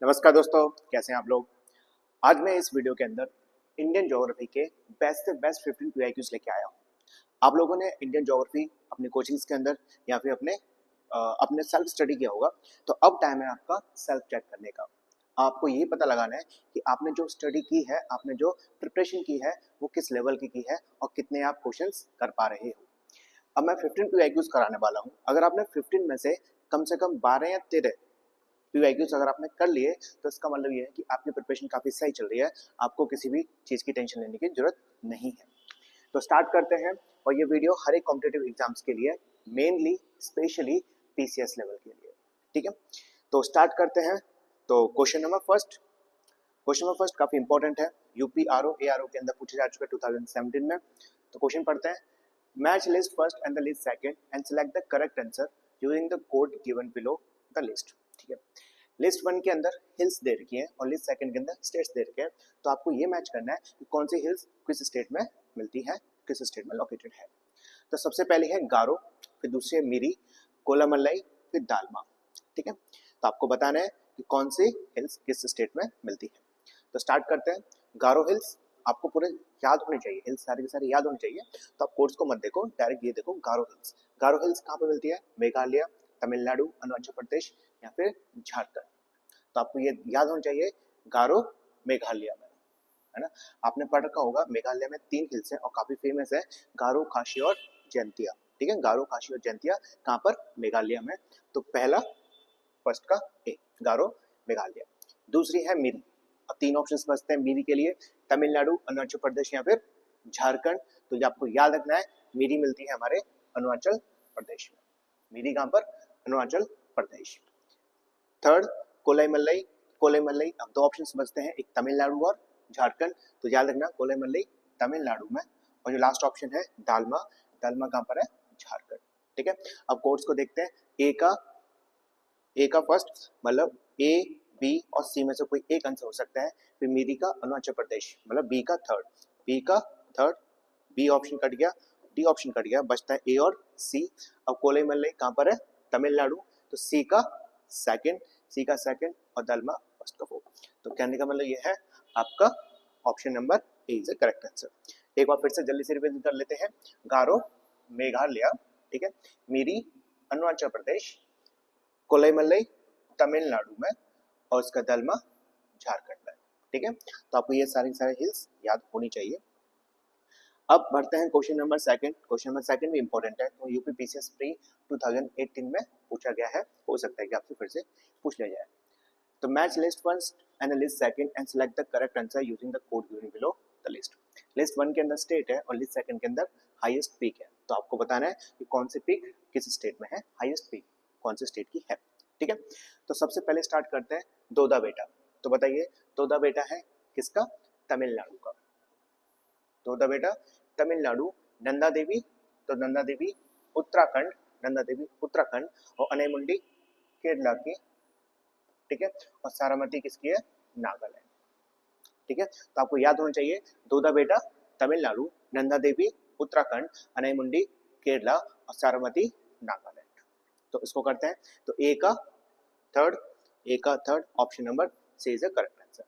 नमस्कार दोस्तों, कैसे हैं आप लोग। आज मैं इस वीडियो के अंदर इंडियन ज्योग्राफी के बेस्ट से बेस्ट 15 पीआईक्यूज लेके आया हूँ। आप लोगों ने इंडियन ज्योग्राफी अपनी कोचिंग्स के अंदर या फिर अपने सेल्फ स्टडी किया होगा, तो अब टाइम है आपका सेल्फ चेक करने का। आपको यही पता लगाना है कि आपने जो स्टडी की है, आपने जो प्रिपरेशन की है, वो किस लेवल की है और कितने आप क्वेश्चंस कर पा रहे हो। अब मैं 15 पीआईक्यूज कराने वाला हूँ। अगर आपने 15 में से कम 12 या 13 पीवाईक्यूज अगर आपने कर लिए, तो इसका मतलब ये है कि आपकी प्रिपरेशन काफ़ी सही चल रही है। आपको किसी भी चीज़ की टेंशन लेने की जरूरत नहीं है। तो स्टार्ट करते हैं। और ये वीडियो हर एक कॉम्पिटेटिव एग्जाम्स के लिए, मेनली स्पेशली पीसीएस लेवल के लिए, ठीक है। तो स्टार्ट करते हैं। तो क्वेश्चन नंबर फर्स्ट काफ़ी इंपॉर्टेंट है। यूपी आरओ एआरओ के अंदर पूछा जा चुका है 2017 में। तो क्वेश्चन पढ़ते हैं। Match list first and the list second and select the correct answer using the code given below the list, ठीक है। लिस्ट वन के अंदर हिल्स दे रखी है और लिस्ट सेकंड के अंदर स्टेट्स दे रखे हैं। तो आपको ये मैच करना है कि कौन सी हिल्स किस स्टेट में मिलती है, किस स्टेट में लोकेटेड है। तो सबसे पहले है गारो, फिर दूसरी है मिरी, कोलामलाई, फिर दालमा, ठीक है। तो आपको बताना है कि कौन सी हिल्स किस स्टेट में मिलती है। तो स्टार्ट करते हैं। गारो हिल्स आपको पूरे याद होने चाहिए, हिल्स सारे के सारे याद होने चाहिए। तो आप कोर्स को मत देखो, डायरेक्ट ये देखो गारो हिल्स। गारो हिल्स कहाँ पे मिलती है? मेघालय, तमिलनाडु, अरुणाचल प्रदेश या फिर झारखंड। तो आपको ये याद होना चाहिए, गारो मेघालय में, है ना। आपने पढ़ रखा होगा मेघालय में 3 हिल्स हैं और काफी फेमस है, गारो, खासी और जयंतिया, ठीक है। गारो, खासी और जयंतिया कहाँ पर? मेघालय में। तो पहला फर्स्ट का ए, गारो मेघालय। दूसरी है मिरी। अब 3 ऑप्शंस बचते हैं मिरी के लिए, तमिलनाडु, अरुणाचल प्रदेश या फिर झारखंड। तो ये आपको याद रखना है, मिरी मिलती है हमारे अरुणाचल प्रदेश में। मिरी कहाँ पर? अरुणाचल प्रदेश। थर्ड कोलाईमल्लाई। कोलाईमल्लाई, अब 2 ऑप्शंस बचते हैं, एक तमिलनाडु और झारखंड। तो याद रखना कोलाईमल्लाई तमिलनाडु में। और जो लास्ट ऑप्शन है दालमा, दालमा कहाँ पर है? झारखंड, ठीक है। अब कोड्स को देखते हैं। ए का फर्स्ट मतलब ए, बी और सी में से कोई एक आंसर हो सकता है। फिर मिरी का अरुणाचल प्रदेश मतलब बी का थर्ड, बी का थर्ड, बी ऑप्शन कट गया, डी ऑप्शन कट गया, बचता है ए और सी। अब कोलाईमल्लाई कहाँ पर है? तमिलनाडु। तो सी का सेकंड, सी का सेकंड और दालमा फर्स्ट का फोर्थ। तो कहने का मतलब ये है आपका option number A is the correct answer. एक बार फिर से जल्दी से रिवीजन कर लेते हैं। गारो मेघालय, ठीक है, मिरी अरुणाचल प्रदेश, कोलाईमल्लाई तमिलनाडु में और उसका दालमा झारखंड में, ठीक है। तो आपको ये सारे हिल्स याद होनी चाहिए। अब बढ़ते हैं question number second. Question number second भी इंपॉर्टेंट है, तो यूपी पीसीएस प्री 2018 में पूछा गया है, हो सकता है कि आपसे फिर से पूछ लिया जाए। तो match list first and list second and select the correct answer using the code given below the list. List one के अंदर स्टेट है और लिस्ट सेकंड के अंदर हाईएस्ट पीक है। तो आपको बताना है कि कौन सी पीक किस स्टेट में है, हाईएस्ट पीक कौन से स्टेट की है, ठीक है। तो सबसे पहले स्टार्ट करते हैं दोदा बेटा। तो बताइए दोदा बेटा है किसका? तमिलनाडु का। दोदा बेटा तमिलनाडु। नंदा देवी, तो नंदा देवी उत्तराखंड, नंदा देवी उत्तराखंड। और अनेमुंडी केरला की, ठीक है। और सारामती किसकी है? नागालैंड, ठीक है। तो आपको याद होना चाहिए दोदा बेटा तमिलनाडु, नंदा देवी उत्तराखंड, अनेमुंडी केरला और सारामती नागालैंड। तो इसको करते हैं। तो थर्ड ए का third option number C is the correct answer.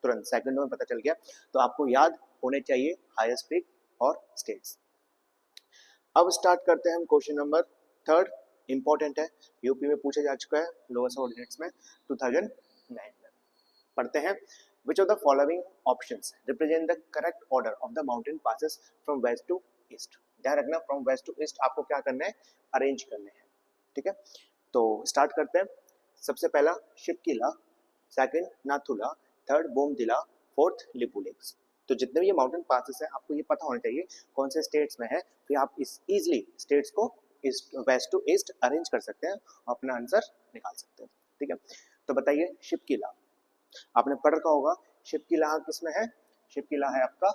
तुरंत सेकंड में पता चल गया। तो आपको याद होने चाहिए हाईएस्ट पीक और स्टेट्स। अब स्टार्ट करते हैं हम क्वेश्चन नंबर थर्ड। इंपॉर्टेंट है, यूपी में पूछा जा चुका है लोअर सबऑर्डिनेट्स में 2009 में। पढ़ते हैं। Which of the following options represent the correct order of the mountain passes from west to east. ध्यान रखना, फ्रॉम वेस्ट टू ईस्ट आपको क्या करना है? अरेंज करने हैं, ठीक है। तो स्टार्ट करते हैं। सबसे पहला Shivkila, second Nathula, third बोमदिला, fourth लिपुलेक्स। तो जितने भी ये माउंटेन पासेस हैं आपको ये पता होना चाहिए कौन से स्टेट्स में है। फिर आप इस इजिली स्टेट्स को east west to east arrange कर सकते हैं और अपना आंसर निकाल सकते हैं, ठीक है। तो बताइए शिवकिला, आपने पढ़ रखा होगा शिवकिला किस में है? शिवकिला है आपका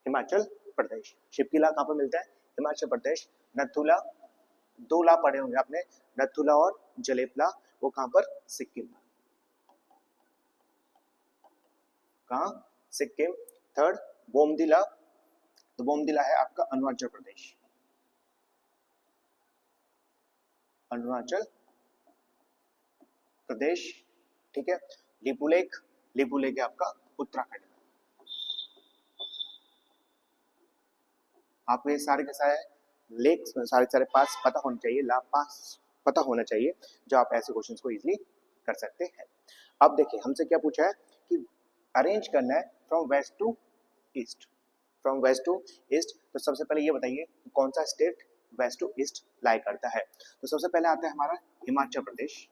हिमाचल प्रदेश। शिवकिला कहाँ पर मिलता है? हिमाचल प्रदेश। नथुला, 2 ला पढ़े होंगे आपने, नथुला और जलेपला, वो कहाँ पर? सिक्किम। कहाँ? सिक्किम। थर्ड बोमदिला, तो बोमदिला है आपका अरुणाचल प्रदेश, अरुणाचल प्रदेश, ठीक है। लिपुलेख, लिपुलेख है आपका उत्तराखंड में। आपको ये सारे के सारे लेख सारे पास पता होने चाहिए, लाभ पास पता होना चाहिए, जो आप ऐसे क्वेश्चंस को इजीली कर सकते हैं। अब देखिए हमसे क्या पूछा है कि अरेंज करना है from west to east, from west to east. तो सबसे पहले ये बताइए कौन सा state west to east lie करता है। तो सबसे पहले आता है हमारा हिमाचल प्रदेश,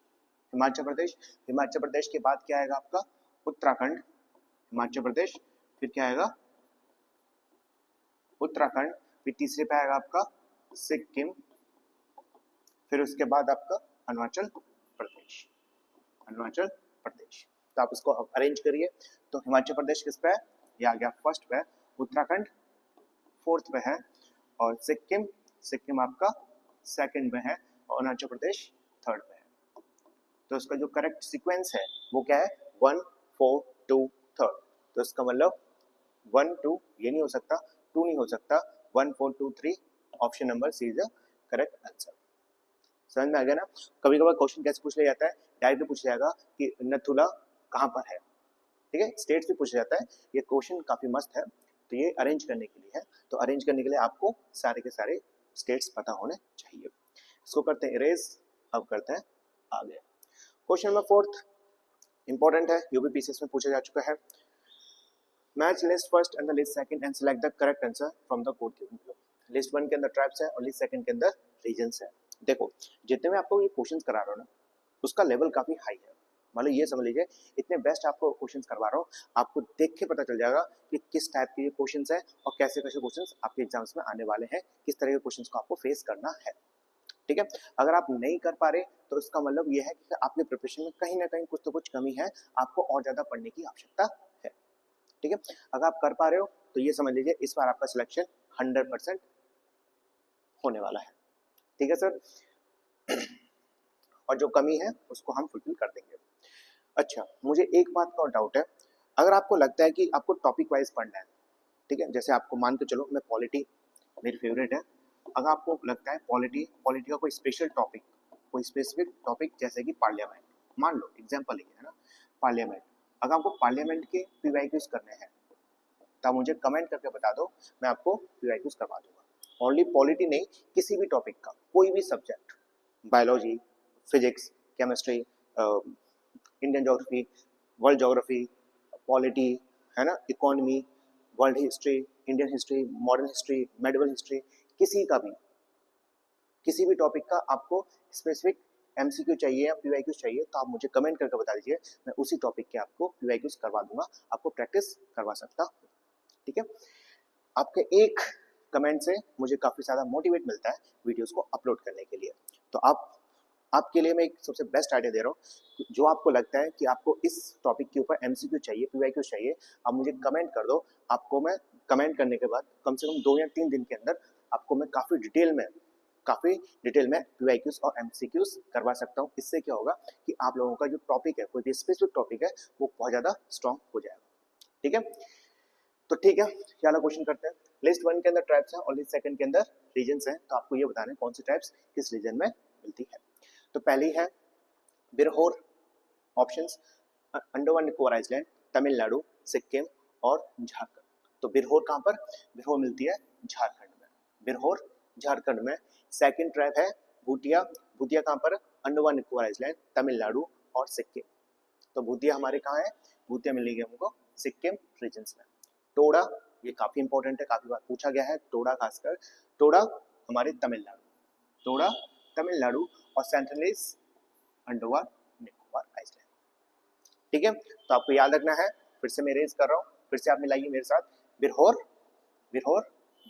हिमाचल प्रदेश। हिमाचल प्रदेश के बाद क्या आएगा आपका उत्तराखंड, हिमाचल प्रदेश, फिर क्या आएगा उत्तराखंड, फिर तीसरे पे आएगा आपका सिक्किम, फिर उसके बाद आपका अरुणाचल प्रदेश, अरुणाचल प्रदेश। तो आप इसको अरेंज करिए। तो हिमाचल प्रदेश किस पे है, ये आ गया फर्स्ट पे, उत्तराखंड फोर्थ पे है, और सिक्किम, सिक्किम आपका सेकंड में है, और अरुणाचल प्रदेश थर्ड पे है। तो इसका जो करेक्ट सीक्वेंस है वो क्या है 1 4 2 3। तो इसका मतलब 1 2 ये नहीं हो सकता, 2 नहीं हो सकता, 1 4 2 3 option number C is the correct answer. समझ में आ गया ना। कभी कभार क्वेश्चन कैसे पूछ लिया जाता है, डायरेक्ट पूछा जाएगा कि नथुला कहाँ पर है, ठीक है, स्टेट से पूछा जाता है। ये क्वेश्चन काफी मस्त है, तो ये अरेंज करने के लिए है। तो अरेंज करने के लिए आपको सारे के सारे स्टेट्स पता होने चाहिए। इसको करते हैं इरेज। अब करते हैं आगे। क्वेश्चन नंबर 4 इंपॉर्टेंट है, यूपीपीसीएस में पूछा जा चुका है। Match list first and the list second and select the correct answer from the code given below. List 1 के अंदर ट्राइब्स है और लिस्ट सेकंड के अंदर रीजन्स है। देखो जितने में आपको ये क्वेश्चंस करा रहा हूँ ना, उसका लेवल काफी हाई है। मतलब ये समझ लीजिए इतने बेस्ट आपको क्वेश्चंस करवा रहा हूँ, आपको देख के पता चल जाएगा कि किस टाइप के ये क्वेश्चंस है और कैसे कैसे क्वेश्चंस आपके एग्जाम्स में आने वाले हैं, किस तरह के क्वेश्चंस को आपको फेस करना है, ठीक है। अगर आप नहीं कर पा रहे तो इसका मतलब ये है कि आपके प्रिपरेशन में कहीं ना कहीं कुछ तो कुछ कमी है, आपको और ज्यादा पढ़ने की आवश्यकता है, ठीक है। अगर आप कर पा रहे हो तो ये समझ लीजिए इस बार आपका सिलेक्शन 100% होने वाला है, ठीक है सर। और जो कमी है उसको हम फुलफिल कर देंगे। अच्छा, मुझे एक बात का डाउट है, अगर आपको लगता है कि आपको टॉपिक वाइज पढ़ना है, ठीक है, जैसे आपको मान के चलो मैं पॉलिटी मेरी फेवरेट है, अगर आपको लगता है पॉलिटी का कोई स्पेशल टॉपिक, कोई स्पेसिफिक टॉपिक जैसे कि पार्लियामेंट, मान लो एग्जाम्पल है ना पार्लियामेंट, अगर आपको पार्लियामेंट के पीवाईक्यूज करने हैं तो आप मुझे कमेंट करके बता दो, मैं आपको पीवाईक्यूज करवा दूंगा। ओनली पॉलिटी नहीं, किसी भी टॉपिक का कोई भी subject, biology, physics, chemistry, Indian geography, world geography, polity, है ना, economy, world history, Indian history, modern history, medieval history, किसी भी टॉपिक का आपको स्पेसिफिक एमसीक्यू चाहिए या पीवाईक्यूज चाहिए तो आप मुझे कमेंट करके बता दीजिए, मैं उसी टॉपिक के आपको पीवाईक्यूज करवा दूंगा, आपको प्रैक्टिस करवा सकता हूँ, ठीक है। आपके एक कमेंट से मुझे काफ़ी ज़्यादा मोटिवेट मिलता है वीडियोस को अपलोड करने के लिए। तो आपके लिए मैं एक सबसे बेस्ट आइडिया दे रहा हूँ, जो आपको लगता है कि आपको इस टॉपिक के ऊपर एमसीक्यू चाहिए, पीवाईक्यू चाहिए, आप मुझे कमेंट कर दो। आपको मैं कमेंट करने के बाद कम से कम 2 या 3 दिन के अंदर आपको मैं काफ़ी डिटेल में पीवाईक्यूज और एमसीक्यूज करवा सकता हूँ। इससे क्या होगा कि आप लोगों का जो टॉपिक है, कोई भी स्पेसिफिक टॉपिक है, वो बहुत ज़्यादा स्ट्रॉन्ग हो जाएगा, ठीक है। तो ठीक है, क्या क्वेश्चन करते हैं। लिस्ट 1 के अंदर ट्राइब्स हैं और लिस्ट 2 के अंदर रीजन्स हैं, तो आपको ये बताना है कौन सी ट्राइब्स किस रीजन में मिलती है। तो पहली है बिरहोर, ऑप्शंस अंडमान निकोबार आइलैंड, तमिलनाडु, सिक्किम और झारखंड। तो बिरहोर कहाँ पर, बिरहोर मिलती है झारखंड में, बिरहोर झारखंड में। सेकंड ट्राइब है भूटिया, भूटिया कहाँ पर, अंडमान निकोबार आइलैंड, तमिलनाडु और सिक्किम। तो भूतिया हमारे कहाँ है, भूतिया मिलेगी हमको सिक्किम रीजन्स में। टोडा, ये काफी इंपॉर्टेंट है, काफी बार पूछा गया है, टोडा खासकर, टोडा हमारे तमिलनाडु, टोडा तमिलनाडु और सेंट्रल अंडमान निकोबार आइलैंड, ठीक है। तो आपको याद रखना है, फिर से मैं रेज कर रहा हूँ, फिर से आप मिलाइए मेरे साथ, बिरहोर, बिरहोर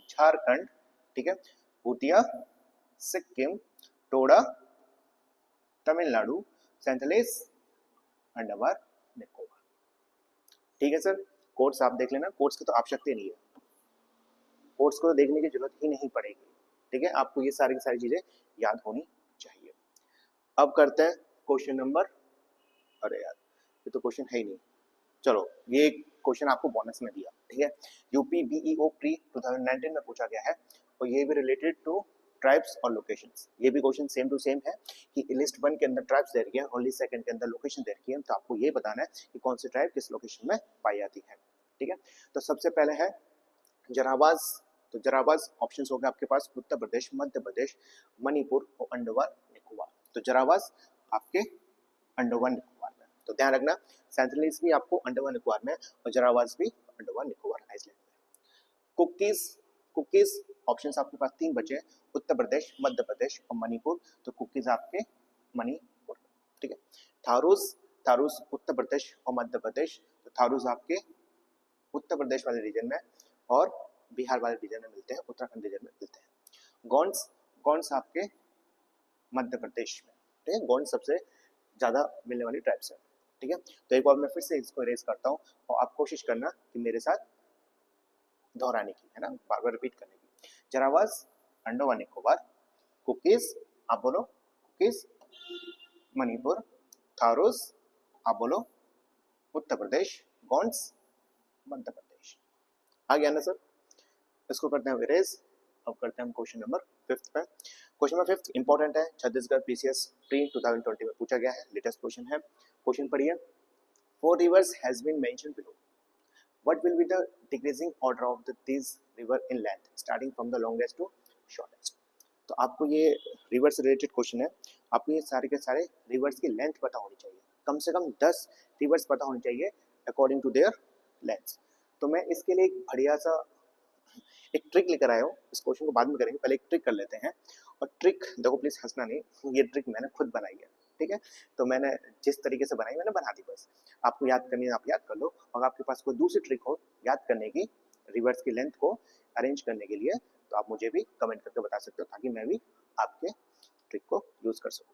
झारखंड, ठीक है, भूतिया सिक्किम, टोडा तमिलनाडु, सेंट्रल अंडमान निकोबार, ठीक है सर। कोड्स आप देख लेना, कोड्स की तो आवश्यकता नहीं है, कोड्स को देखने की जरूरत ही नहीं पड़ेगी, ठीक है। आपको ये सारी की सारी चीजें याद होनी चाहिए। अब करते हैं क्वेश्चन नंबर, अरे यार ये तो क्वेश्चन है ही नहीं, चलो ये क्वेश्चन आपको बोनस में दिया, ठीक है। यूपी बीईओ प्री 2019 में पूछा गया है और ये भी रिलेटेड टू ट्राइब्स और लोकेशंस। ये भी क्वेश्चन सेम टू सेम है कि लिस्ट 1 के अंदर ट्राइब्स दे रखी है, ओनली सेकंड के अंदर लोकेशन दे रखी है, तो आपको ये बताना है कि कौन सी ट्राइब किस लोकेशन में पाई जाती है। ठीक है, तो सबसे पहले है जरावाज। तो जरावाज ऑप्शन हो गया आपके पास उत्तर प्रदेश, मध्य प्रदेश, मणिपुर और अंडमान निकोबार। तो जरावाज आपके अंडमान निकोबार में, तो ध्यान रखना सेंटिनलीज भी आपको अंडमान निकोबार में और जरावाज भी अंडमान निकोबार आइलैंड में। कुकीज, कुकीज ऑप्शंस आपके पास 3 बचे हैं, उत्तर प्रदेश, मध्य प्रदेश और मणिपुर। तो कुकीज आपके मणिपुर। ठीक है, थारूज, थारूज उत्तर प्रदेश और मध्य प्रदेश। तो थारूज आपके उत्तर प्रदेश वाले रीजन में और बिहार वाले रीजन में मिलते हैं, उत्तराखंड रीजन में मिलते हैं। गोंड्स, गोंड्स आपके मध्य प्रदेश में। ठीक है, गोंड सबसे ज्यादा मिलने वाली ट्राइब्स है। ठीक है, तो एक बार मैं फिर से इसको इरेज करता हूँ और आप कोशिश करना कि मेरे साथ दोहराने की, है ना, बार बार रिपीट करने की। जरावाज अंडमान निकोबार, कुकीज आप बोलो कुकीज मणिपुर, थारूज आप बोलो उत्तर प्रदेश, गोंड्स मध्य प्रदेश। आ गया ना सर? इसको करते हैं इरेज। अब करते हैं हम क्वेश्चन नंबर 5 पे। क्वेश्चन नंबर 5 इंपॉर्टेंट है, छत्तीसगढ़ पीसीएस प्री 2020 में पूछा गया है, लेटेस्ट क्वेश्चन है। क्वेश्चन पढ़िए, 4 rivers has been mentioned below. What will be the decreasing order of these river in length starting from the longest to shortest? तो आपको ये रिवर से रिलेटेड क्वेश्चन है, आपको ये सारे के सारे रिवर्स की लेंथ पता होनी चाहिए, कम से कम 10 रिवर्स पता होनी चाहिए अकॉर्डिंग टू देयर लेंथ। तो मैं इसके लिए एक बढ़िया सा एक ट्रिक लेकर आया हूँ, इस क्वेश्चन को बाद में करेंगे, पहले एक ट्रिक कर लेते हैं। और ट्रिक देखो, प्लीज हंसना नहीं, ये ट्रिक मैंने खुद बनाई है। ठीक है, तो मैंने जिस तरीके से बनाई मैंने बना दी, बस आपको याद करनी है आप याद कर लो, और आपके पास कोई दूसरी ट्रिक हो याद करने की रिवर्स की लेंथ को अरेंज करने के लिए, तो आप मुझे भी कमेंट करके बता सकते हो, ताकि मैं भी आपके ट्रिक को यूज कर सकूं।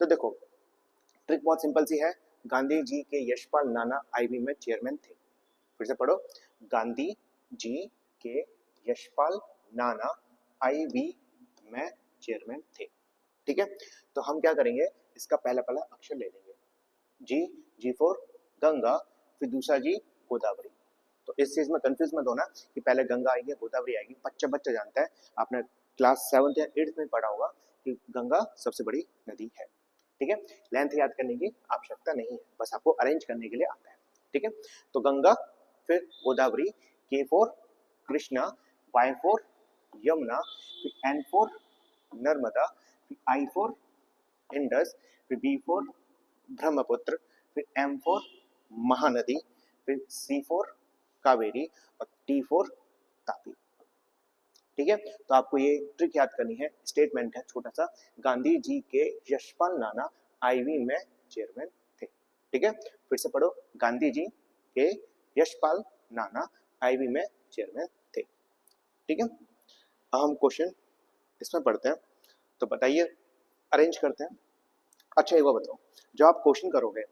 तो देखो ट्रिक बहुत सिंपल सी है, गांधी जी के यशपाल नाना आईवी में चेयरमैन थे। फिर से पढ़ो, गांधी जी के यशपाल नाना आईवी में चेयरमैन थे। ठीक है, तो हम क्या करेंगे, इसका पहला पहला अक्षर ले लेंगे, जी, जी फॉर गंगा, फिर दूसरा जी गोदावरी। तो इस चीज में कंफ्यूज मत होना कि पहले गंगा आएगी गोदावरी आएगी, बच्चा बच्चा जानता है, आपने क्लास 7th या 8th में पढ़ा होगा कि गंगा सबसे बड़ी नदी है। ठीक है, लेंथ याद करने की आवश्यकता नहीं है, बस आपको अरेंज करने के लिए आता है। ठीक है, तो गंगा, फिर Godavari, K for Krishna, Y for Yamuna, फिर एन फॉर नर्मदा, फिर आई फॉर इंडस, फिर बी फॉर ब्रह्मपुत्र, फिर एम फॉर महानदी, फिर सी फॉर कावेरी और टी फॉर तापी। ठीक है, तो आपको ये ट्रिक याद करनी है, स्टेटमेंट है छोटा सा, गांधी जी के यशपाल नाना आईवी में चेयरमैन थे। ठीक है, फिर से पढ़ो, गांधी जी के यशपाल नाना आईवी में चेयरमैन थे। ठीक है, अहम क्वेश्चन इसमें पढ़ते हैं, तो बताइए, अरेंज करते हैं। अच्छा एक बार बताओ, जो आप क्वेश्चन करोगे,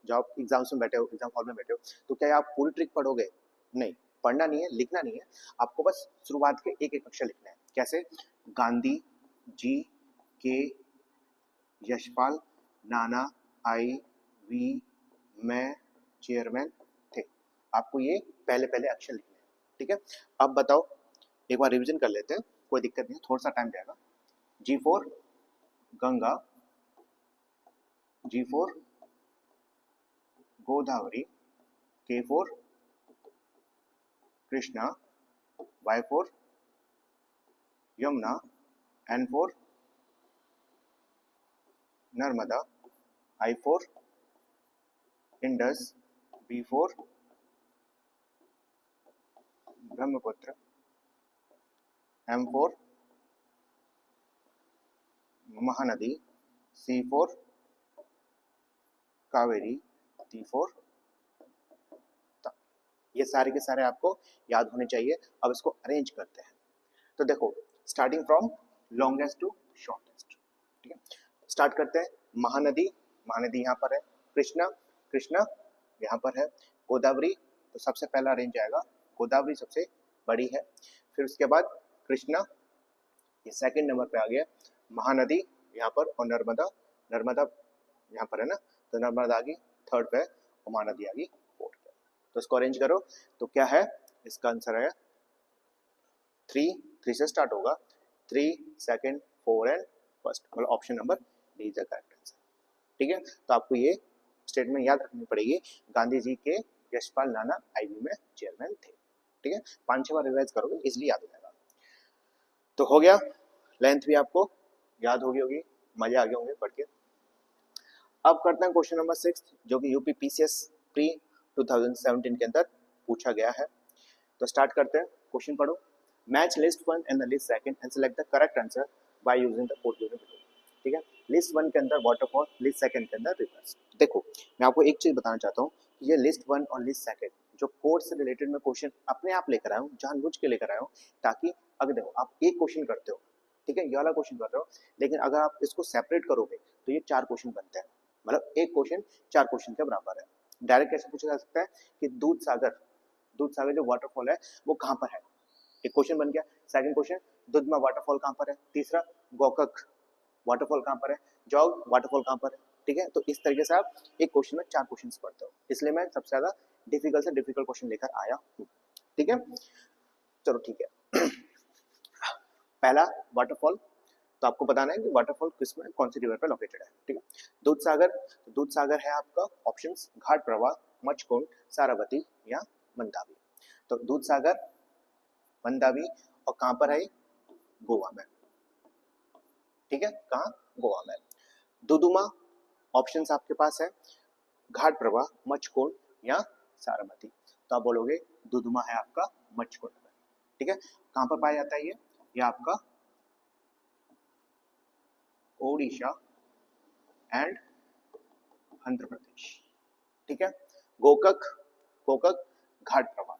जो आप एग्जाम्स में बैठे हो, एग्जाम हॉल में बैठे हो, तो क्या आप पूरी ट्रिक पढ़ोगे? नहीं, पढ़ना नहीं है, लिखना नहीं है, आपको बस शुरुआत के एक एक अक्षर लिखना है। कैसे? गांधी जी के यशपाल नाना आई वी में चेयरमैन थे, आपको ये पहले पहले अक्षर लिखने हैं। ठीक है, अब बताओ, एक बार रिवीजन कर लेते हैं, कोई दिक्कत नहीं, थोड़ा सा टाइम जाएगा। G for Ganga, G for Godavari, K for Krishna, Y for Yamuna, N for Narmada, I for Indus, B for Brahmaputra, M for Mahanadi, C for Kaveri, T for Tapi. ये सारे के सारे आपको याद होने चाहिए। अब इसको अरेंज करते हैं। तो देखो, starting from longest to shortest. ठीक है, स्टार्ट करते हैं। महानदी, महानदी यहाँ पर है, कृष्णा, कृष्णा यहाँ पर है, गोदावरी, तो सबसे पहला अरेंज आएगा, गोदावरी सबसे बड़ी है, फिर उसके बाद कृष्णा, ये सेकंड नंबर पे आ गया, महानदी यहाँ पर, और नर्मदा, नर्मदा यहाँ पर है ना, तो नर्मदा आ गई थर्ड पे, और महानदी आ गई फोर्थ पे। तो इसको अरेंज करो, तो क्या है इसका आंसर है 3 से स्टार्ट होगा, 3, सेकंड, 4 एंड फर्स्ट, मतलब option number D is the correct answer. ठीक है, तो आपको ये स्टेटमेंट याद रखनी पड़ेगी। गांधी जी के यशपाल नाना आईबी में चेयरमैन थे। ठीक है, 5-6 बार रिवाइज करोगे इसलिए याद हो जाएगा। तो हो गया, लेंथ भी आपको याद होगी मजे आ गए होंगे पढ़ के। अब करते हैं क्वेश्चन नंबर 6 जो कि यूपी पीसीएस प्री 2017 के अंदर पूछा गया है। तो स्टार्ट करते हैं, क्वेश्चन पढ़ो। Match list 1 and the list second and select the correct answer by using the code given below. ठीक है, लिस्ट 1 के अंदर वाटरफॉल, लिस्ट सेकंड के अंदर रिवर्स। देखो मैं आपको एक चीज बताना चाहता हूँ, ये लिस्ट 1 और लिस्ट सेकंड जो कोड से रिलेटेड में क्वेश्चन अपने आप लेकर आया हूँ, जानबूझ के लेकर आया हूँ, ताकि अगर देखो आप एक क्वेश्चन करते हो, ठीक है, ये वाला क्वेश्चन कर रहे हो, लेकिन अगर आप इसको सेपरेट करोगे तो ये 4 क्वेश्चन बनते हैं, मतलब एक क्वेश्चन 4 क्वेश्चन के बराबर है। डायरेक्ट कैसे पूछा जा सकता है कि दूध सागर जो वाटरफॉल है वो कहाँ पर है, एक क्वेश्चन बन गया। सेकंड क्वेश्चन, दुधमा वाटरफॉल कहाँ पर है। तीसरा, गोकक वाटरफॉल कहाँ पर है, जॉग वाटरफॉल कहाँ पर है। ठीक है, तो इस तरीके से आप एक क्वेश्चन में 4 क्वेश्चन पढ़ते हो, इसलिए मैं सबसे ज्यादा डिफिकल्ट से डिफिकल्ट क्वेश्चन लेकर आया हूँ। ठीक है, चलो ठीक है। पहला वाटरफॉल, तो आपको बताना है कि वाटरफॉल किस में कौन सी रिवर पे लोकेटेड है। ठीक है, दूध सागर है आपका ऑप्शंस घाट प्रवाह, मचकुंड, सारावती या मंदावी। तो दूध सागर, मंदावी और कहां पर है, गोवा में। ठीक है, कहां, गोवा में। दुदुमा ऑप्शंस आपके पास है घाट प्रवाह, मचकुंड या सारावती। तो आप बोलोगे दुदुमा है आपका मचकुंड में। ठीक है, कहां पर पाया जाता है ये आपका ओडिशा एंड आंध्र प्रदेश। ठीक है, गोकक घाट प्रवाह,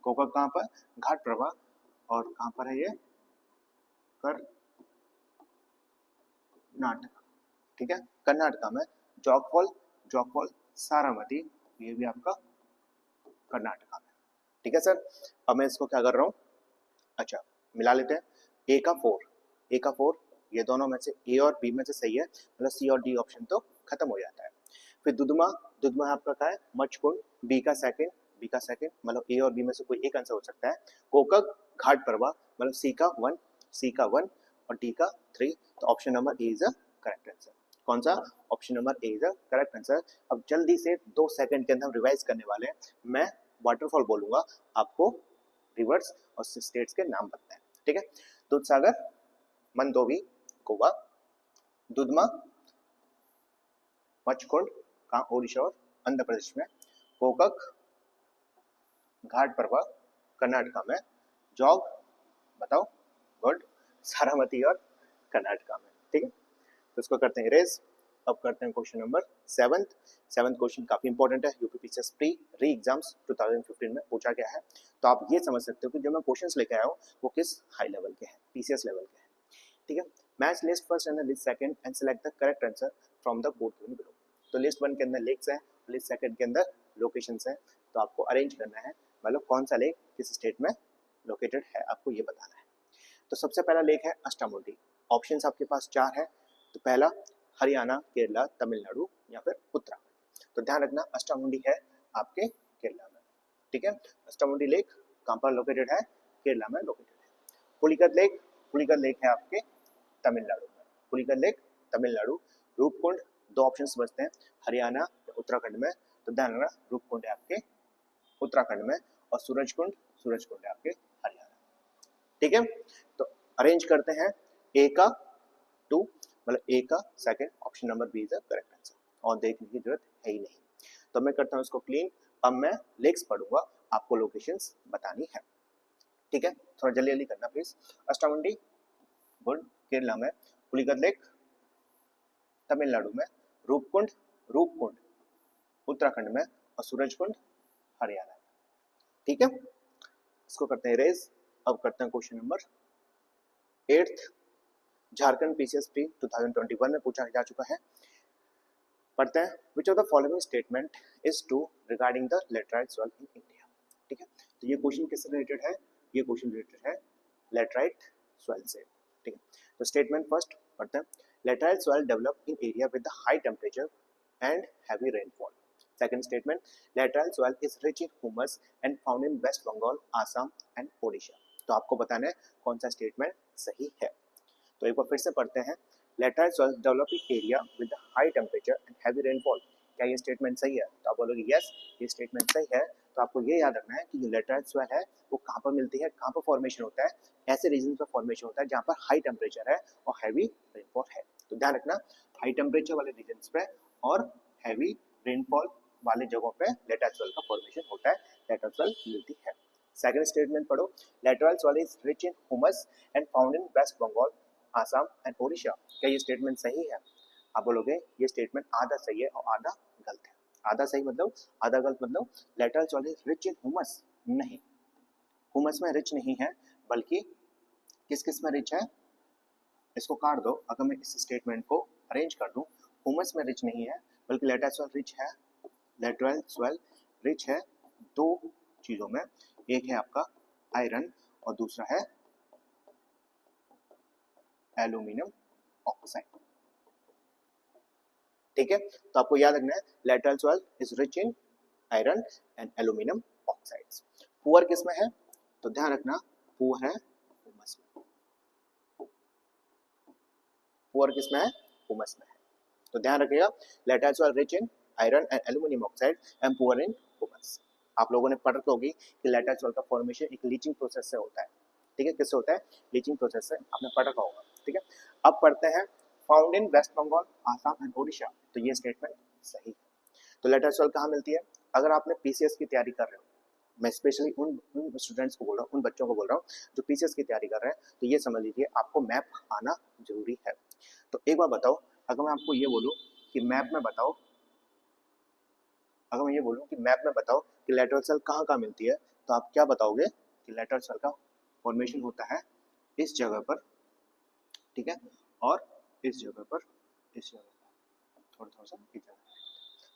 गोकक कहां पर, घाट प्रवाह, और कहां पर है ये, कर्नाटक। ठीक है, कर्नाटका में। जॉगफॉल सारावती, ये भी आपका कर्नाटका में। ठीक है सर, अब मैं इसको क्या कर रहा हूँ, अच्छा मिला लेते हैं। ए का 4 ये दोनों में से ए और बी में से सही है, मतलब सी और डी ऑप्शन तो खत्म हो जाता है। फिर दुधमा आपका क्या है, मचकुंड, बी का सेकंड, मतलब ए और बी में से कोई एक आंसर हो सकता है। कोकक घाट प्रवाह, मतलब सी का 1 और डी का 3। तो option number A is a correct answer. कौन सा, option number A is a correct answer. अब जल्दी से 2 सेकंड के अंदर हम रिवाइज करने वाले हैं। मैं वाटरफॉल बोलूंगा, आपको रिवर्स और स्टेट्स के नाम बताना है। ठीक है, दूधसागर, मंदोवी गोवा, दुधमा मचकुंड कहाँ, ओडिशा और आंध्र प्रदेश में। कोकक घाट प्रवाह कर्नाटका में। जॉग बताओ, गुड, सारावती और कर्नाटका में। ठीक है, तो इसको करते हैं इरेज। अब करते हैं क्वेश्चन नंबर 7th क्वेश्चन काफी इंपॉर्टेंट है, यूपी पीसीएस प्री री एग्जाम्स 2015 में पूछा गया है। तो आप ये समझ सकते हो कि जो मैं क्वेश्चंस लेके आया हूँ वो किस हाई लेवल के हैं, पीसीएस लेवल के हैं। ठीक है, match list first and list second and select the correct answer from the code given below. तो लिस्ट 1 के अंदर लेक्स है, लिस्ट सेकंड के अंदर लोकेशंस है। तो आपको अरेंज करना है, मतलब कौन सा लेक किस स्टेट में लोकेटेड है, आपको ये बताना है। तो सबसे पहला लेक है अष्टामुंडी। ऑप्शंस आपके पास 4 है। तो पहला हरियाणा, केरला, तमिलनाडु या फिर उत्तराखंड। तो ध्यान रखना अष्टामुंडी है आपके केरला में। ठीक है, अष्टामुंडी लेक कहां पर लोकेटेड है, केरला में लोकेटेड है। पुलिकत लेक है आपके तमिलनाडु में, पुलिकत लेक तमिलनाडु। रूपकुंड, 2 ऑप्शंस बचते हैं, हरियाणा या उत्तराखंड में। तो ध्यान रखना रूपकुंड है आपके उत्तराखंड में, और सूरजकुंड है आपके हरियाणा। ठीक है, तो अरेंज करते हैं ए का 2, मतलब ए का second, option number B is the correct answer, और देखने की जरूरत है ही नहीं। तो मैं करता हूं इसको क्लीन। अब मैं लेक्स पढ़ूंगा, आपको लोकेशंस बतानी है। ठीक है, थोड़ा जल्दी जल्दी करना प्लीज। अष्टामुंडी गुड केरला में, पुलिकत लेक तमिलनाडु में, रूपकुंड उत्तराखंड में, और सूरजकुंड हरियाणा में। ठीक है, इसको करते हैं रेज। अब करते हैं question number 8th, Jharkhand PCS pre 2021 में पूछा जा चुका है। पढ़ते हैं, which of the following statement is true regarding the laterite soil in India. ठीक है, तो ये क्वेश्चन किससे रिलेटेड है, ये क्वेश्चन रिलेटेड है लेटराइट सॉइल से। ठीक है, तो स्टेटमेंट फर्स्ट पढ़ते हैं, laterite soil develop in area with high temperature and heavy rainfall. Second statement, lateral soil is rich in humus and found in West Bengal, Assam and Odisha. तो आपको बताना है कौन सा स्टेटमेंट सही है। तो एक बार फिर से पढ़ते हैं, laterite soil developing area with high temperature and heavy rainfall. क्या ये स्टेटमेंट सही है? तो आप बोलोगे यस ये स्टेटमेंट सही है। तो आपको ये याद रखना है कि जो लेटराइट सॉइल है वो कहाँ पर मिलती है, कहाँ पर फॉर्मेशन होता है, ऐसे रीजन पर फॉर्मेशन होता है जहाँ पर हाई टेम्परेचर है और हैवी रेनफॉल है। तो ध्यान रखना हाई टेम्परेचर वाले रीजन पे और हैवी रेनफॉल वाले जगहों पे लेटराइट सॉइल का फॉर्मेशन होता है, लेटराइट सॉइल मिलती है। सेकंड स्टेटमेंट पढ़ो, laterite soil is rich in humus and found in West Bengal, Assam and Odisha. क्या ये स्टेटमेंट सही है? आप बोलोगे ये स्टेटमेंट आधा सही है और आधा गलत है। आधा सही मतलब, आधा गलत मतलब laterite soil is rich in humus, नहीं, ह्यूमस में रिच नहीं है, बल्कि किस किस में रिच है, इसको काट दो। अगर मैं इस स्टेटमेंट को अरेंज कर दूं, ह्यूमस में रिच नहीं है बल्कि लेटराइट सॉइल रिच है, लेटराइट सॉइल रिच है दो चीजों में, एक है आपका आयरन और दूसरा है एल्यूमिनियम ऑक्साइड। ठीक है, तो आपको याद रखना है laterite soil is rich in iron and aluminium oxides. Poor किस में है? तो ध्यान रखना पुअर है ह्यूमस में, पुअर किस में है? ह्यूमस में है। तो ध्यान रखिएगा laterite soil rich in iron and aluminium oxide and poor in humus. आप लोगों ने पढ़ होगी कि लेटराइट सॉइल का फॉर्मेशन एक लीचिंग प्रोसेस से होता है। ठीक है, किससे होता है? लीचिंग प्रोसेस से, आपने पढ़ रखा होगा। ठीक है, अब पढ़ते हैं found in West Bengal, Assam and Odisha. तो ये स्टेटमेंट सही है। तो लेटराइट सॉइल कहाँ मिलती है? अगर आपने पीसीएस की तैयारी कर रहे हो, मैं स्पेशली उन स्टूडेंट्स को बोल रहा हूँ, उन बच्चों को बोल रहा हूँ जो पीसीएस की तैयारी कर रहे हैं, तो ये समझ लीजिए आपको मैप आना जरूरी है। तो एक बार बताओ, अगर मैं आपको ये बोलूँ कि मैप में बताओ, अगर मैं ये बोलूँ कि मैप में बताओ कि लेटरल सेल कहाँ कहाँ मिलती है, तो आप क्या बताओगे कि लेटरल सेल का फॉर्मेशन होता है इस जगह पर, ठीक है, और इस जगह पर, इस जगह पर, थोड़ा थोड़ा सा इस जगह।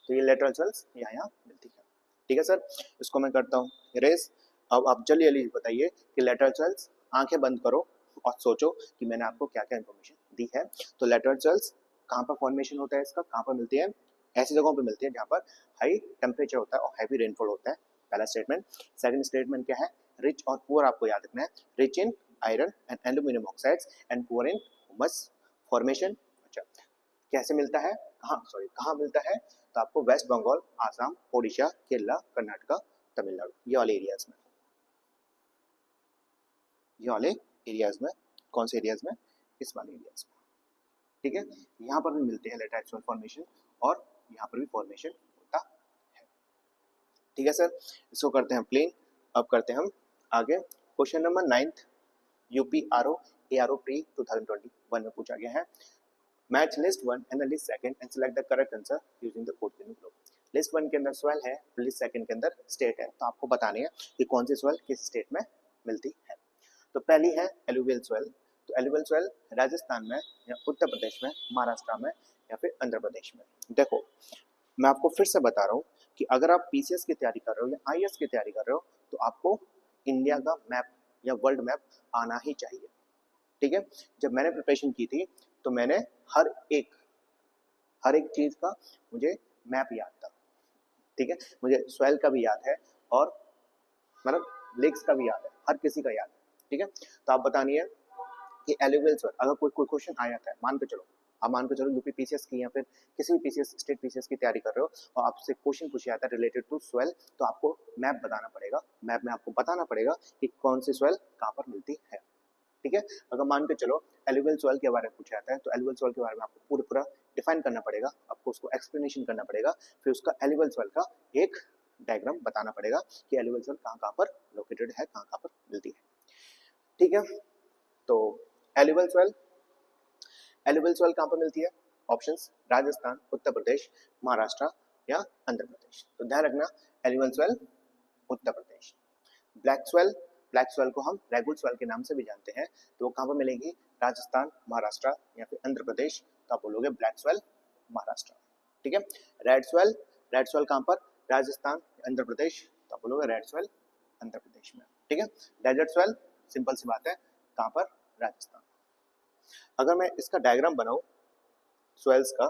तो ये लेटरल सेल्स यहाँ यहाँ मिलती है। ठीक है सर, इसको मैं करता हूँ इरेज। अब आप जल्दी जल्दी बताइए कि लेटरल सेल्स, आंखें बंद करो और सोचो कि मैंने आपको क्या क्या इन्फॉर्मेशन दी है। तो लेटरल सेल्स कहाँ पर फॉर्मेशन होता है, इसका कहाँ पर मिलती है? ऐसी जगहों पर मिलती है जहाँ पर हाई टेम्परेचर होता है और हैवी रेनफॉल होता है, पहला स्टेटमेंट। सेकंड स्टेटमेंट क्या है? रिच और पुअर आपको याद रखना है, rich in iron and aluminium oxides and poor in humus formation. अच्छा, कैसे मिलता है, कहाँ मिलता है? तो आपको वेस्ट बंगाल, आसाम, ओडिशा, केरला, कर्नाटका, तमिलनाडु, ये वाले एरियाज में, ये वाले एरियाज में। कौन से एरियाज में? इस वाले एरियाज में। ठीक है, यहाँ पर भी मिलते हैं लेटराइट सॉइल फॉर्मेशन और यहाँ पर भी फॉर्मेशन होता है। ठीक है सर, इसको करते हैं प्लेन। अब करते हैं हम आगे क्वेश्चन नंबर 9 यूपीआरओ एआरओ प्री 2021 में पूछा गया है। Match list 1 and list second and select the correct answer using the code given below. List 1 के अंदर सॉइल है, लिस्ट सेकंड के अंदर स्टेट है, तो आपको बतानी है कि कौन सी सॉइल किस स्टेट में मिलती है। तो पहली है एलुवियल सॉइल। तो एलुवियल सॉइल राजस्थान में या उत्तर प्रदेश में, महाराष्ट्र में या फिर आंध्र प्रदेश में। देखो मैं आपको फिर से बता रहा हूँ कि अगर आप पीसीएस की तैयारी कर रहे हो या आईएएस की तैयारी कर रहे हो तो आपको इंडिया का मैप या वर्ल्ड मैप आना ही चाहिए। ठीक है, जब मैंने प्रिपरेशन की थी तो मैंने हर एक चीज का मुझे मैप याद था। ठीक है, मुझे सॉइल का भी याद है और मतलब लेक्स का भी याद है, हर किसी का याद है। ठीक है, तो आप बतानिए कि एलुवियल सॉइल, अगर कोई क्वेश्चन आ जाता है, मान के चलो आप मान के चलो यूपी पीसीएस की या फिर किसी भी पीसीएस स्टेट पीसीएस की तैयारी कर रहे हो और आपसे क्वेश्चन पूछा जाता है रिलेटेड टू सॉइल, तो आपको मैप बताना पड़ेगा, मैप में आपको बताना पड़ेगा कि कौन सी सॉइल कहाँ पर मिलती है। ठीक है, अगर मान के चलो एलुवियल सॉइल के बारे में पूछा जाता है तो एलुवियल सॉइल के बारे में आपको पूरा डिफाइन करना पड़ेगा, आपको उसको एक्सप्लेनेशन करना पड़ेगा, फिर उसका एलुवियल सॉइल का एक डायग्राम बताना पड़ेगा कि एलुवियल सॉइल कहाँ कहाँ पर लोकेटेड है, कहाँ कहाँ पर मिलती है। ठीक है, तो एलुवियल सॉइल, एलुवियल सॉइल कहाँ पर मिलती है? ऑप्शंस राजस्थान, उत्तर प्रदेश, महाराष्ट्र या आंध्र प्रदेश। तो ध्यान रखना alluvial soil Uttar Pradesh. Black soil, black soil को हम रेगुलर सॉइल के नाम से भी जानते हैं, तो वो कहाँ पर मिलेगी? राजस्थान, महाराष्ट्र या फिर आंध्र प्रदेश। तो आप बोलोगे ब्लैक सॉइल महाराष्ट्र। ठीक है, रेड सॉइल, रेड सॉइल कहाँ पर? राजस्थान, आंध्र प्रदेश। तो आप बोलोगे रेड सॉइल आंध्र प्रदेश में। ठीक है, डेजर्ट सॉइल, सिंपल सी बात है, कहाँ पर? राजस्थान। अगर मैं इसका डायग्राम बनाऊं सॉइल्स का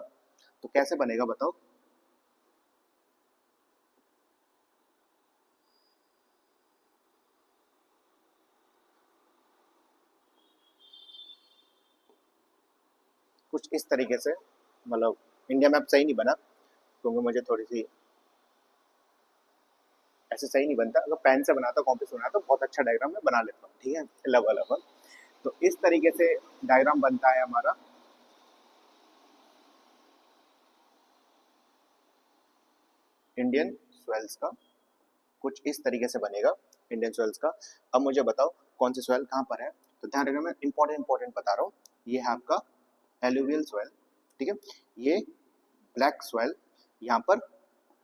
तो कैसे बनेगा बताओ? कुछ इस तरीके से, मतलब इंडिया मैप सही नहीं बना क्योंकि मुझे थोड़ी सी ऐसे सही नहीं बनता, अगर पेन से बनाता कॉपी से बनाता तो बहुत अच्छा डायग्राम मैं बना लेता हूँ, ठीक है, लेवल लेवल। तो इस तरीके से डायग्राम बनता है हमारा इंडियन सॉइल्स का, कुछ इस तरीके से बनेगा इंडियन सॉइल्स का। अब मुझे बताओ कौन सी सॉइल कहाँ पर है, तो ध्यान रखना मैं इंपॉर्टेंट बता रहा हूँ। ये है आपका एलुवियल सॉइल, ठीक है, ये ब्लैक सॉइल, यहाँ पर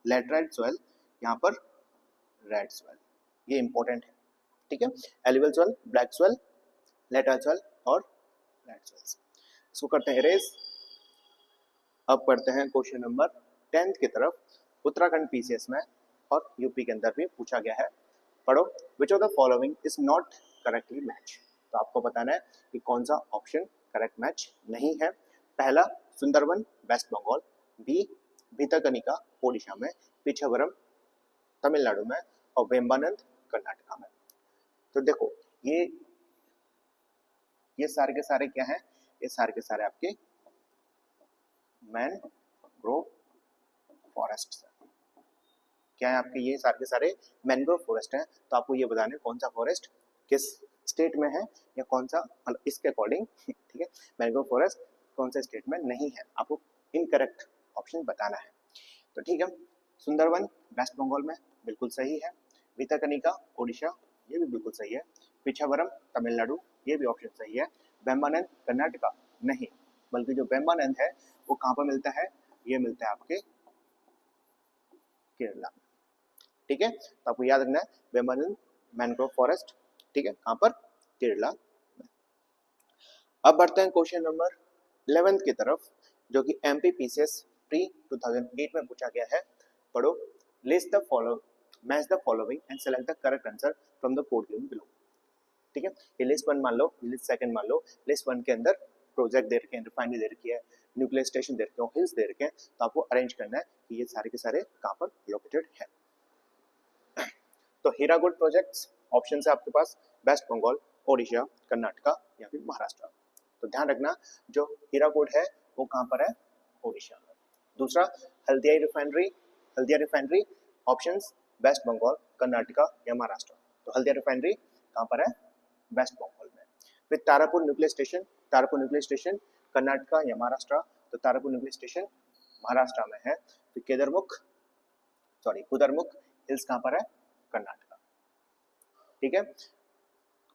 लैटराइट सॉइल, यहाँ पर रेड सॉइल, ये इंपॉर्टेंट है, ठीक है। Alluvial soil, black soil, laterite soil और रेड सॉइल्स। इसको करते हैं इरेज। अब पढ़ते हैं क्वेश्चन नंबर 10 की तरफ। उत्तराखंड पीसीएस में और यूपी के अंदर भी पूछा गया है, पढ़ो। विच of the following is not correctly match, तो आपको बताना है कि कौन सा ऑप्शन करेक्ट मैच नहीं है। पहला सुंदरवन वेस्ट बंगाल, बी भितरकनिका ओडिशा में, पिछावरम तमिलनाडु में और वेम्बानंद कर्नाटका में। तो देखो ये सारे के सारे क्या हैं, ये सारे के सारे आपके मैनग्रोव फॉरेस्ट है। क्या है आपके, ये सारे के सारे मैनग्रोव फॉरेस्ट हैं। तो आपको ये बताना है कौन सा फॉरेस्ट किस स्टेट में है या कौन सा, मतलब इसके अकॉर्डिंग, ठीक है, मैनग्रोव फॉरेस्ट कौन सा स्टेट में नहीं है, आपको इनकरेक्ट ऑप्शन बताना है। तो ठीक है, सुंदरवन वेस्ट बंगाल में बिल्कुल सही है, भितरकनिका ओडिशा ये भी बिल्कुल सही है, पिछावरम तमिलनाडु ये भी ऑप्शन सही है, वेम्बानंद कर्नाटका नहीं, बल्कि जो वेम्बानंद है वो कहाँ पर मिलता है, ये मिलता है आपके केरला में, ठीक है। तो आपको याद रखना है वेम्बानंद मैनग्रोव फॉरेस्ट, ठीक है, कहाँ पर, केरला में। अब बढ़ते हैं क्वेश्चन नंबर 11 की तरफ, जो कि एमपी पीसीएस प्री 2008 में पूछा गया है, पढ़ो। List the follow match the following and select the correct answer from the code given below, ठीक है। ये लिस्ट 1 मान लो, लिस्ट 2 मान लो। लिस्ट 1 के अंदर प्रोजेक्ट दे रखे हैं, रिफाइनरी दे रखी है, न्यूक्लियर स्टेशन दे रखे हैं, हिल्स दे रखे हैं, तो आपको अरेंज करना है कि ये सारे के सारे कहाँ पर लोकेटेड है। तो हीराकुड प्रोजेक्ट्स ऑप्शन है आपके पास वेस्ट बंगाल, ओडिशा, कर्नाटका या फिर महाराष्ट्र। तो ध्यान रखना जो हीराकुड है वो कहाँ पर है, ओडिशा में। दूसरा हल्दिया रिफाइनरी ऑप्शंस वेस्ट बंगाल, कर्नाटका या महाराष्ट्र। तो हल्दिया रिफाइनरी कहाँ पर है, वेस्ट बंगाल में। फिर तारापुर न्यूक्लियर स्टेशन कर्नाटका या महाराष्ट्र, तो तारापुर न्यूक्लियर स्टेशन महाराष्ट्र में है। फिर कुदरमुख हिल्स कहाँ पर है, कर्नाटका, ठीक है।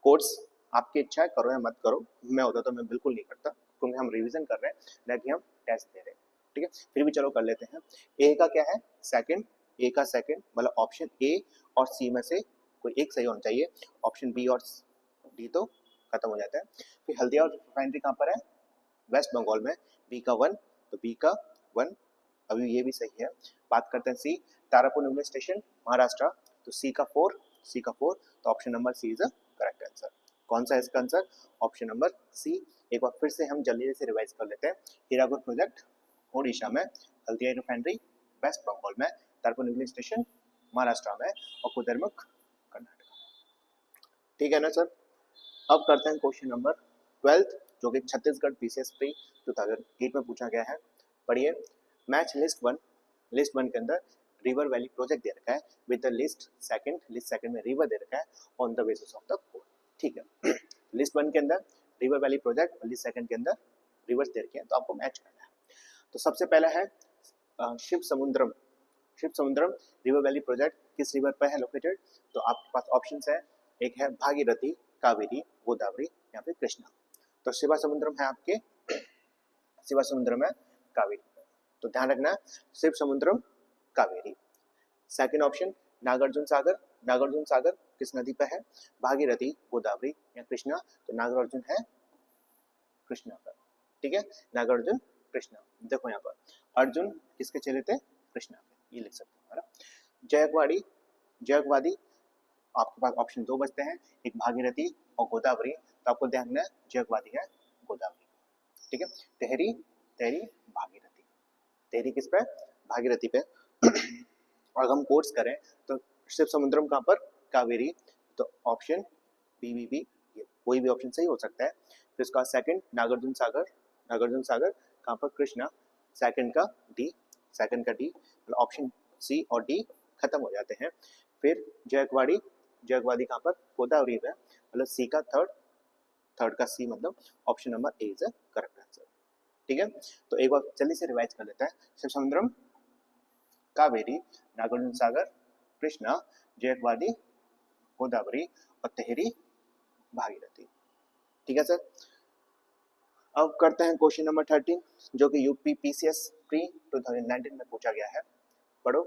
कोर्स आपकी इच्छा है, करो या मत करो, मैं होता तो मैं बिल्कुल नहीं करता क्योंकि हम रिवीजन कर रहे हैं ना कि हम टेस्ट दे रहे हैं, ठीक है। फिर भी चलो कर लेते हैं। ए का क्या है, सेकंड, ए का सेकंड, मतलब ऑप्शन ए और सी में से कोई एक सही होना चाहिए, ऑप्शन बी और डी तो खत्म हो जाता है। फिर हल्दिया रिफाइनरी कहाँ पर है, वेस्ट बंगाल में, बी का 1, तो बी का 1 अभी ये भी सही है। बात करते हैं C, Tarapur nuclear station Maharashtra, तो सी का 4, तो option number C is a correct answer. कौन सा है इसका आंसर, ऑप्शन नंबर सी। एक बार फिर से हम जल्दी से रिवाइज कर लेते हैं। हीराकुड प्रोजेक्ट ओडिशा में, हल्दिया रिफाइनरी वेस्ट बंगाल में, तारापुर न्यूक्लियर स्टेशन महाराष्ट्र में और कुदरमुख कर्नाटका, ठीक है ना सर। अब करते हैं क्वेश्चन नंबर 12 जो कि छत्तीसगढ़ पीसीएस प्री 2008 में पूछा गया है, पढ़िए। मैच लिस्ट वन के अंदर रिवर वैली प्रोजेक्ट दे रखा है विद द लिस्ट सेकंड में रिवर दे रखा है on the basis of the code, ठीक है। लिस्ट 1 के अंदर रिवर वैली प्रोजेक्ट और लिस्ट 2 के अंदर रिवर्स दे रखे हैं, तो आपको मैच करना है। तो सबसे पहला है शिव समुद्रम रिवर वैली प्रोजेक्ट किस रिवर पर है लोकेटेड, तो आपके पास ऑप्शंस है, एक है भागीरथी, कावेरी, गोदावरी या फिर कृष्णा। तो शिवा समुद्रम है आपके, शिवा समुद्रम है कावेरी, तो ध्यान रखना शिव समुद्रम कावेरी। सेकंड ऑप्शन नागार्जुन सागर किस नदी पर है, भागीरथी, गोदावरी या कृष्णा, तो नागार्जुन है कृष्णा पर, ठीक है, नागार्जुन कृष्णा। देखो यहाँ पर अर्जुन किसके चले थे, कृष्णा पे, ये लिख सकते हो। जयकवादी आपके पास ऑप्शन 2 बचते हैं, एक भागीरथी और गोदावरी, तो आपको ध्यान रखना है जयकवादी है गोदावरी, ठीक है। तेहरी भागीरथी, तेहरी किस पे, भागीरथी पे। और हम कोर्स करें तो शिव समुद्रम कहाँ पर, कावेरी, तो ऑप्शन बी, ये कोई भी ऑप्शन सही हो सकता है। फिर उसका सेकंड नागार्जुन सागर कहाँ पर कृष्णा, सेकंड का डी, मतलब ऑप्शन सी और डी खत्म हो जाते हैं। फिर जयकवाड़ी, कहाँ पर, गोदावरी में, मतलब सी का थर्ड का सी, मतलब option number A is correct answer. ठीक है, तो एक बार जल्दी से रिवाइज कर लेते हैं। शिवसमुद्रम, कावेरी, नागार्जुन सागर, कृष्णा, जयकवाड़ी, गोदावरी और तेहरी भागीरथी। ठीक है सर। अब करते हैं क्वेश्चन नंबर 13, जो कि यूपी पीसीएस प्री 2019 में पूछा गया है। पढ़ो,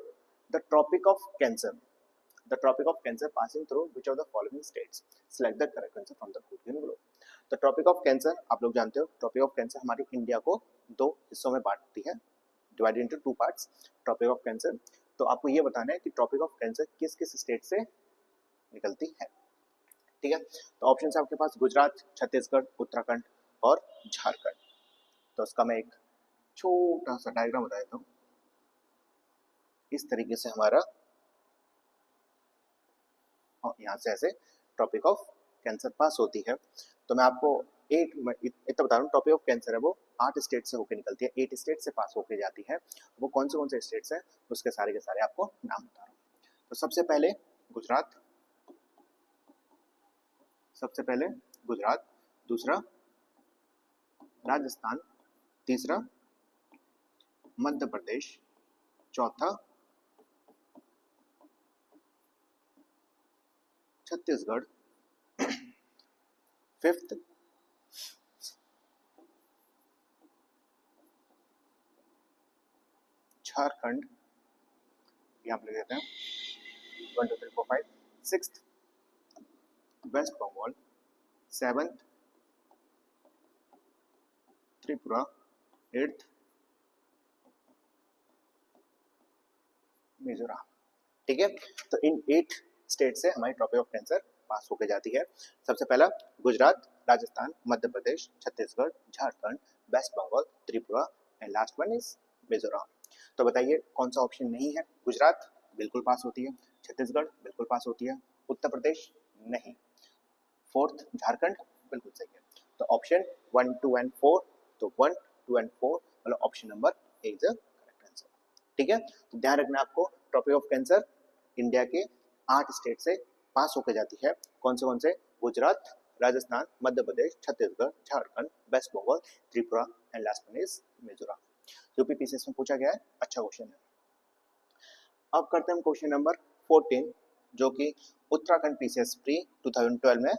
the tropic of cancer passing through which of the following states, select the correct answer from the given below. The tropic of cancer, आप लोग जानते हो, ट्रॉपिक ऑफ कैंसर हमारी इंडिया को दो हिस्सों में बांटती है, divided into two parts, tropic of cancer. तो आपको ये बताना है कि ट्रॉपिक ऑफ कैंसर किस किस स्टेट से निकलती है। ठीक है, तो ऑप्शन है आपके पास गुजरात, छत्तीसगढ़, उत्तराखंड और झारखंड। तो उसका मैं एक छोटा सा डायग्राम बता देता हूँ। इस तरीके से हमारा यहाँ से ऐसे ट्रॉपिक ऑफ कैंसर पास होती है। तो मैं आपको इतना बता रहा हूँ, टॉपिक ऑफ कैंसर है वो 8 स्टेट से होकर निकलती है, 8 स्टेट से पास होकर जाती है। वो कौन से स्टेट्स हैं उसके सारे के सारे आपको नाम बता रहा हूँ। तो सबसे पहले गुजरात, दूसरा राजस्थान, तीसरा मध्य प्रदेश, चौथा छत्तीसगढ़, फिफ्थ झारखंड, यहाँ पे लिख देते हैं 1 2 3 4 5, sixth West Bengal, seventh Tripura, eighth Mizoram. ठीक है, तो इन 8 स्टेट से हमारी ट्रॉपिक ऑफ कैंसर पास होकर जाती है। सबसे पहला Gujarat, Rajasthan, Madhya Pradesh, Chhattisgarh, Jharkhand, waste Bengal, Tripura and last one is Mizoram. तो बताइए कौन सा ऑप्शन नहीं है। गुजरात बिल्कुल पास होती है, छत्तीसगढ़ बिल्कुल पास होती है, उत्तर प्रदेश नहीं, फोर्थ झारखंड बिल्कुल सही है। तो ऑप्शन 1 2 एंड 4, तो 1 2 एंड 4 मतलब option number A is the correct answer. ठीक है, तो ध्यान रखना आपको, ट्रॉपिक ऑफ कैंसर इंडिया के 8 स्टेट से पास होकर जाती है। कौन से? Gujarat, Rajasthan, Madhya Pradesh, Chhattisgarh, Jharkhand, waste Bengal, Tripura and last one is Mizoram. UP PCS में पूछा गया है, अच्छा क्वेश्चन है। अब करते हैं क्वेश्चन नंबर 14, जो कि उत्तराखंड पीसीएस प्री 2012 में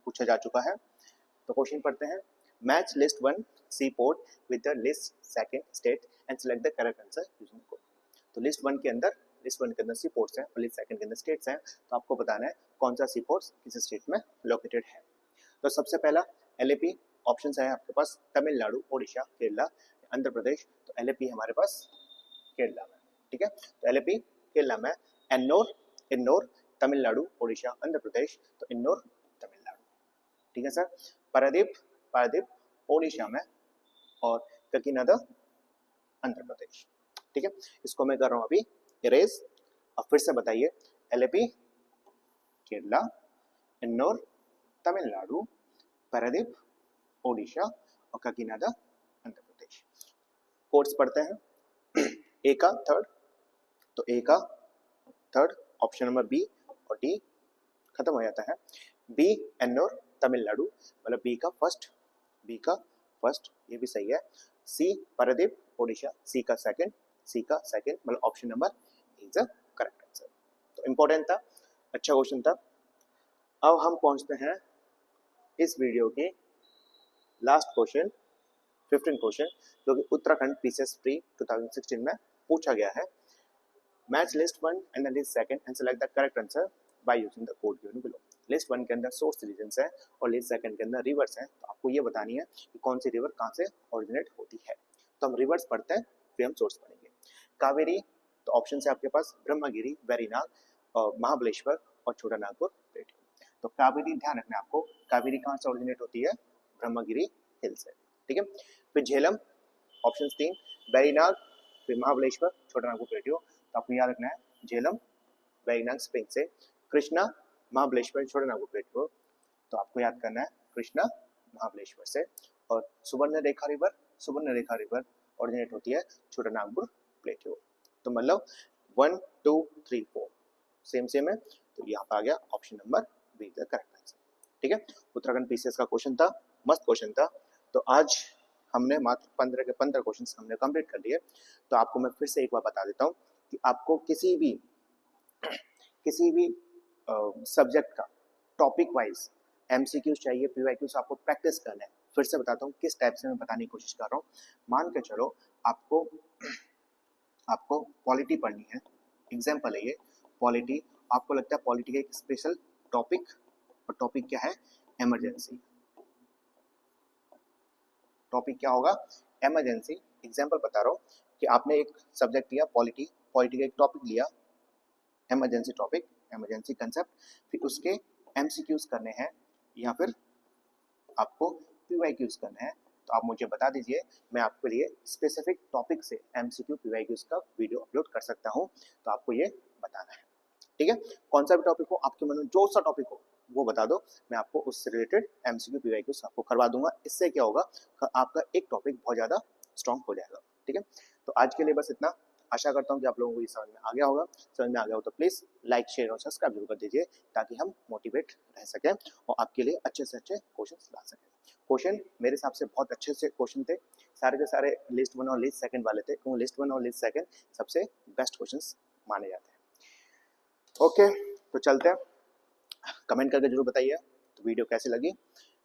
पूछा जा चुका है। तो क्वेश्चन पढ़ते हैं, match list 1 sea port with the list second state and select the correct answer using code. तो लिस्ट वन के अंदर सी पोर्ट्स हैं और लिस्ट सेकंड के अंदर स्टेट्स हैं। तो आपको बताना है कौन सा सी पोर्ट्स किस स्टेट में लोकेटेड है। तो सबसे पहला एलएपी, ऑप्शन है आपके पास तमिलनाडु, ओडिशा, केरला, आंध्र प्रदेश। तो एलएपी हमारे पास केरला में। ठीक है, तो एलएपी केरला में, इन्नौर तमिलनाडु, ओडिशा, आंध्र प्रदेश। तो इन्नौर तमिलनाडु। ठीक है सर। पारादीप ओडिशा में और ककीनाडा आंध्र प्रदेश। ठीक है, इसको मैं कर रहा हूँ अभी इरेज। अब फिर से बताइए, एलएपी केरला, इन्नौर तमिलनाडु, पारादीप ओडिशा और ककीनाडा आंध्र प्रदेश। कोड्स पढ़ते हैं। ए का थर्ड, तो ए का थर्ड ऑप्शन नंबर बी और डी खत्म हो जाता है। बी एन्नौर तमिलनाडु, मतलब बी का फर्स्ट, ये भी सही है। सी पारादीप ओडिशा, सी का सेकंड मतलब option number is the correct answer. तो इंपॉर्टेंट था, अच्छा क्वेश्चन था। अब हम पहुंचते हैं इस वीडियो के लास्ट क्वेश्चन, 15 क्वेश्चन, जो कि उत्तराखंड पीसीएस प्री 2016 में पूछा गया है। Match list 1 and list second and select the correct answer by using the code given below. List 1 के अंदर सोर्स रीजन्स है और लिस्ट सेकंड के अंदर रिवर्स है। तो आपको ये बतानी है कि कौन सी रिवर कहाँ से ओरिजिनेट होती है। तो हम रिवर्स पढ़ते हैं, फिर हम सोर्स पढ़ेंगे। कावेरी, तो ऑप्शन है आपके पास ब्रह्मगिरी, वेरीनाग, महाबलेश्वर और छोटा नागपुर प्लेटियो। तो कावेरी, ध्यान रखना आपको, कावेरी कहाँ से ओरिजिनेट होती है, ब्रह्मगिरी हिल से। ठीक है, फिर झेलम, ऑप्शन 3 वेरीनाग, फिर महाबलेश्वर, छोटा नागपुर प्लेटियो। तो आपको याद रखना है झेलम, वेरीनाग स्प्रिंग से, कृष्णा, महाबलेश्वर, छोटा नागपुर प्लेटियो। तो आपको याद करना है कृष्णा, महाबलेश्वर से, और सुवर्ण रेखा रिवर सुवर्णरेखा रिवर ओरिजिनेट होती है छोटा नागपुर प्लेट्यू। तो मतलब 1 2 3 4 सेम है, तो यहाँ पे आ गया option number be the correct answer. ठीक है, उत्तराखंड पीसीएस का क्वेश्चन था, मस्त क्वेश्चन था। तो आज हमने मात्र 15 के 15 क्वेश्चन हमने कंप्लीट कर लिए। तो आपको मैं फिर से एक बार बता देता हूँ कि आपको किसी भी सब्जेक्ट का टॉपिक वाइज एमसीक्यूज चाहिए, पीवाईक्यूज आपको प्रैक्टिस करना है। फिर से बताता हूँ किस टाइप से मैं बताने की कोशिश कर रहा हूँ। मान के चलो आपको पॉलिटी पढ़नी है, एग्जाम्पल है ये पॉलिटी, आपको लगता है पॉलिटी का एक स्पेशल टॉपिक, और टॉपिक क्या है, इमरजेंसी। टॉपिक क्या होगा, इमरजेंसी। एग्जाम्पल बता रहा हूँ कि आपने एक सब्जेक्ट लिया पॉलिटी, पॉलिटी का एक टॉपिक लिया इमरजेंसी टॉपिक, इमरजेंसी कंसेप्ट, फिर उसके एमसीक्यूज करने हैं या फिर आपको पीवाईक्यूज करने हैं। तो आप मुझे बता दीजिए, मैं आपके लिए स्पेसिफिक टॉपिक से एमसीक्यू पीवाईक्यूज का वीडियो अपलोड कर सकता हूँ। तो आपको ये बताना है, ठीक है। कौन सा भी टॉपिक हो, आपके मन में जो सा टॉपिक हो वो बता दो, मैं आपको उससे रिलेटेड एमसीक्यू पीवाईक्यूज आपको करवा दूंगा। इससे क्या होगा, आपका एक टॉपिक बहुत ज़्यादा स्ट्रॉन्ग हो जाएगा। ठीक है, तो आज के लिए बस इतना। आशा करता हूँ कि आप लोगों को ये समझ में आ गया होगा। समझ में आ गया हो तो प्लीज़ लाइक शेयर और सब्सक्राइब जरूर कर दीजिए, ताकि हम मोटिवेट रह सकें और आपके लिए अच्छे से अच्छे क्वेश्चन ला सकें। क्वेश्चन मेरे हिसाब से बहुत अच्छे से क्वेश्चन थे, सारे के सारे लिस्ट 1 और लिस्ट 2 वाले थे, क्योंकि लिस्ट 1 और लिस्ट 2 सबसे बेस्ट क्वेश्चन माने जाते हैं। ओके, तो चलते हैं। कमेंट करके जरूर बताइए तो वीडियो कैसी लगी।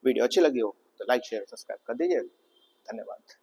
वीडियो अच्छी लगी हो तो लाइक शेयर सब्सक्राइब कर दीजिए। धन्यवाद।